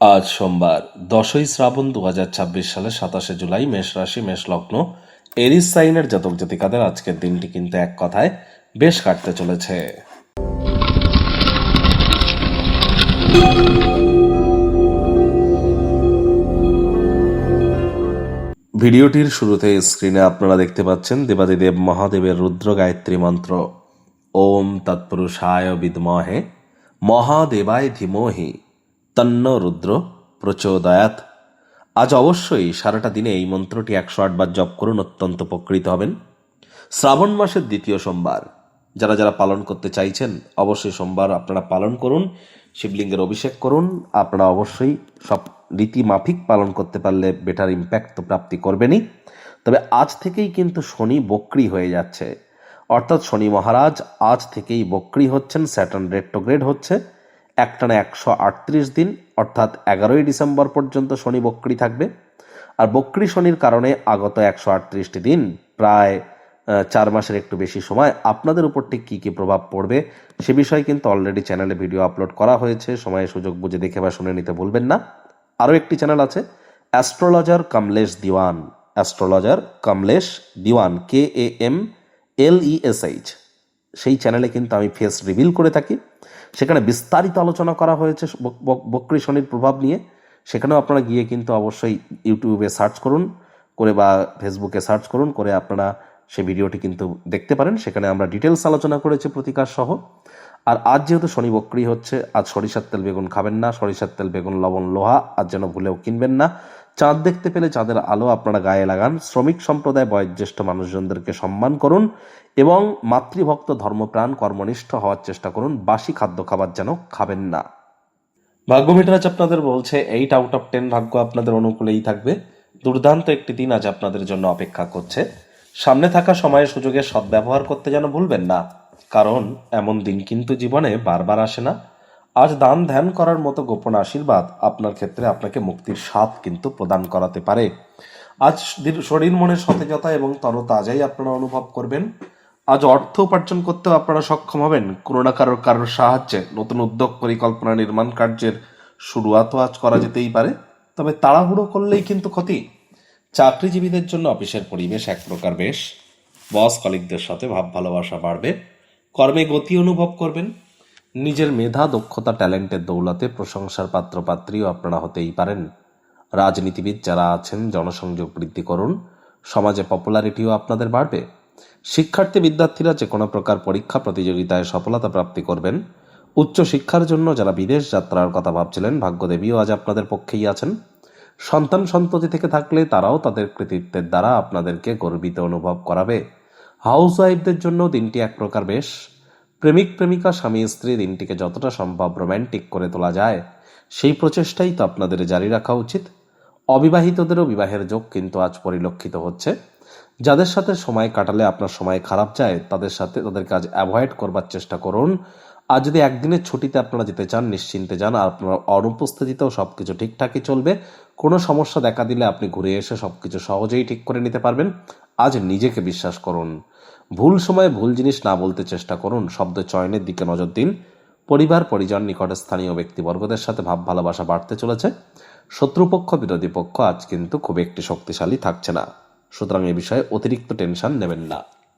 আজ সোমবার 10ই শ্রাবণ 2026 সালের 27শে জুলাই। মেষ রাশি, মেষ লগ্ন, এরিস সাইনের জাতক জাতিকাদের আজকের দিনটি কিন্তু এক কথায় বেশ কাটতে চলেছে। ভিডিওটির শুরুতে স্ক্রিনে আপনারা দেখতে পাচ্ছেন দেবাদিদেব মহাদেবের রুদ্র গায়ত্রী মন্ত্র। ওম তৎপুরুষায় বিদ্মহে মহাদেবায় ধীমহি তন্ন রুদ্র প্রচোদয়াৎ। আজ অবশ্যই সারাটা দিনে এই মন্ত্রটি 108 বার জপ করুন, অত্যন্ত উপকৃত হবেন। শ্রাবণ মাসের দ্বিতীয় সোমবার, যারা যারা পালন করতে চাইছেন অবশ্যই সোমবার আপনারা পালন করুন, শিবলিঙ্গের অভিষেক করুন। আপনারা অবশ্যই সব রীতি মাফিক পালন করতে পারলে বেটার ইম্প্যাক্ট তো প্রাপ্তি করবেনই। তবে আজ থেকেই কিন্তু শনি বক্রী হয়ে যাচ্ছে, অর্থাৎ শনি মহারাজ আজ থেকেই বক্রী হচ্ছেন। স্যাটার্ন রেট্রোগ্রেড হচ্ছে একটানা 138 দিন, অর্থাৎ 11ই ডিসেম্বর পর্যন্ত শনি বক্রী থাকবে। আর বক্রী শনির কারণে আগত 138টি দিন, প্রায় 4 মাসের একটু বেশি সময়, আপনাদের উপর ঠিক কী কী প্রভাব পড়বে সে বিষয়ে কিন্তু অলরেডি চ্যানেলে ভিডিও আপলোড করা হয়েছে। সময়ে সুযোগ বুঝে দেখে বা শুনে নিতে ভুলবেন না। আরও একটি চ্যানেল আছে, অ্যাস্ট্রোলজার কমলেশ দিওয়ান, অ্যাস্ট্রোলজার কমলেশ দিওয়ান, KAMLESH। সেই চ্যানেলে কিন্তু আমি ফেস রিভিল করে থাকি, সেখানে বিস্তারিত আলোচনা করা হয়েছে বক্রী শনির প্রভাব নিয়ে। সেখানেও আপনারা গিয়ে কিন্তু অবশ্যই ইউটিউবে সার্চ করুন করে বা ফেসবুকে সার্চ করুন করে আপনারা সেই ভিডিওটি কিন্তু দেখতে পারেন। সেখানে আমরা ডিটেলস আলোচনা করেছি প্রতিকার সহ। আর আজ যেহেতু শনি বক্রী হচ্ছে, আজ সরিষার তেল বেগুন খাবেন না। সরিষার তেল বেগুন লবণ লোহা আজ যেন ভুলেও কিনবেন না। চাঁদ দেখতে পেলে চাঁদের আলো আপনারা গায়ে লাগান। শ্রমিক সম্প্রদায় বয়োজ্যেষ্ঠ মানুষজনদেরকে সম্মান করুন এবং মাতৃভক্ত ধর্মপ্রাণ কর্মনিষ্ঠ হওয়ার চেষ্টা করুন। বাসি খাদ্য খাবার যেন খাবেন না। ভাগ্য মিটারাজ আপনাদের বলছে 8 আউট অফ 10 ভাগ্য আপনাদের অনুকূলেই থাকবে। দুর্দান্ত একটি দিন আজ আপনাদের জন্য অপেক্ষা করছে। সামনে থাকা সময়ে সুযোগের সদ্ব্যবহার করতে যেন ভুলবেন না, কারণ এমন দিন কিন্তু জীবনে বারবার আসে না। আজ দান ধ্যান করার মতো গোপন আশীর্বাদ আপনার ক্ষেত্রে আপনাকে মুক্তির স্বাদ কিন্তু প্রদান করাতে পারে। আজ শরীর মনের সতেজতা এবং তরতাজাই আপনারা অনুভব করবেন। আজ অর্থ উপার্জন করতেও আপনারা সক্ষম হবেন কোনো না কারোর সাহায্যে। নতুন উদ্যোগ পরিকল্পনা নির্মাণ কার্যের শুরুয়াতও আজ করা যেতেই পারে, তবে তাড়াহুড়ো করলেই কিন্তু ক্ষতি। চাকরিজীবীদের জন্য অফিসের পরিবেশ এক প্রকার বেশ। বস কলিগদের সাথে ভাব ভালোবাসা বাড়বে। কর্মে গতি অনুভব করবেন। নিজের মেধা, দক্ষতা, ট্যালেন্টের দৌলতে প্রশংসার পাত্রপাত্রীও আপনারা হতেই পারেন। রাজনীতিবিদ যারা আছেন জনসংযোগ বৃদ্ধি করুন, সমাজে পপুলারিটিও আপনাদের বাড়বে। শিক্ষার্থী বিদ্যার্থীরা যে কোনো প্রকার পরীক্ষা প্রতিযোগিতায় সফলতা প্রাপ্তি করবেন। উচ্চ শিক্ষার জন্য যারা বিদেশ যাত্রার কথা ভাবছিলেন, ভাগ্যদেবীও আজ আপনাদের পক্ষেই আছেন। সন্তান সন্ততি থেকে থাকলে তারাও তাদের কৃতিত্বের দ্বারা আপনাদেরকে গর্বিত অনুভব করাবে। হাউস ওয়াইফদের জন্য দিনটি এক প্রকার বেশ। প্রেমিক প্রেমিকা, স্বামী স্ত্রী দিনটিকে যতটা সম্ভব রোম্যান্টিক করে তোলা যায় সেই প্রচেষ্টাই তো আপনাদের জারি রাখা উচিত। অবিবাহিতদেরও বিবাহের যোগ কিন্তু আজ পরিলক্ষিত হচ্ছে। যাদের সাথে সময় কাটালে আপনার সময় খারাপ যায় তাদের কাজ অ্যাভয়েড করবার চেষ্টা করুন। আর যদি একদিনের ছুটিতে আপনারা যেতে চান, নিশ্চিন্তে যান। আর আপনার অনুপস্থিতিতেও সবকিছু ঠিকঠাকই চলবে। কোনো সমস্যা দেখা দিলে আপনি ঘুরে এসে সবকিছু সহজেই ঠিক করে নিতে পারবেন। আজ নিজেকে বিশ্বাস করুন। ভুল সময়ে ভুল জিনিস না বলতে চেষ্টা করুন। শব্দ চয়নের দিকে নজর দিন। পরিবার পরিজন নিকটে স্থানীয় ব্যক্তিবর্গদের সাথে ভাব ভালোবাসা বাড়তে চলেছে। শত্রুপক্ষ বিরোধী পক্ষ আজ কিন্তু খুব একটি শক্তিশালী থাকছে না, সুতরাং এ বিষয়ে অতিরিক্ত টেনশন নেবেন না।